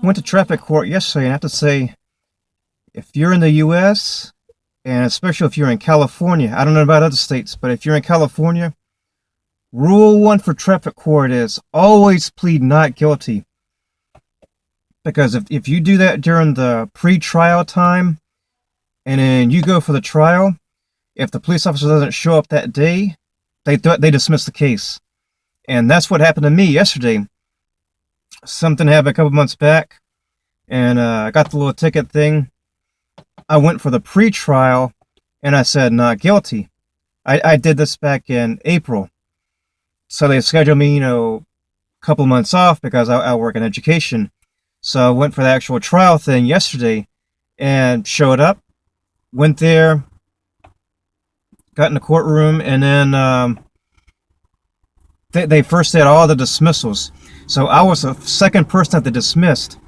Went to traffic court yesterday, and I have to say, if you're in the U.S., and especially if you're in California, I don't know about other states, but if you're in California, rule one for traffic court is always plead not guilty. Because if you do that during the pre-trial time, and then you go for the trial, if the police officer doesn't show up that day, they dismiss the case. And that's what happened to me yesterday. Something happened a couple months back, and I got the little ticket thing. I went for the pre-trial, and I said not guilty. I did this back in April, so they scheduled me, a couple months off because I work in education. So I went for the actual trial thing yesterday, and showed up, went there, got in the courtroom, and then they first did all the dismissals. So I was the second person that they dismissed.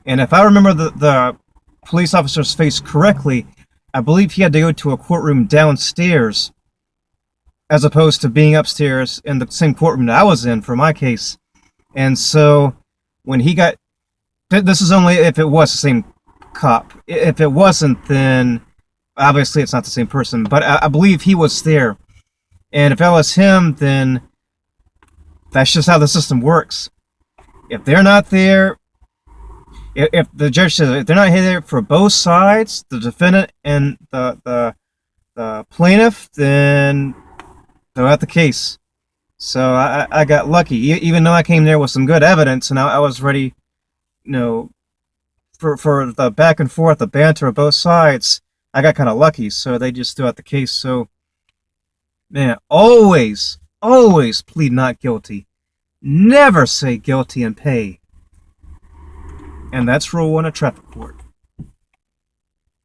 And if I remember the police officer's face correctly, I believe he had to go to a courtroom downstairs as opposed to being upstairs in the same courtroom that I was in for my case. And so when he got, this is only if it was the same cop. If it wasn't, then obviously it's not the same person. But I believe he was there. And if that was him, then that's just how the system works. If they're not there, if the judge says if they're not there for both sides, the defendant and the plaintiff, then they'll have the case. So I got lucky, even though I came there with some good evidence, and I was ready, for the back and forth, the banter of both sides. I got kind of lucky, so they just threw out the case. So, man, always plead not guilty. Never say guilty and pay. And that's rule one of traffic court.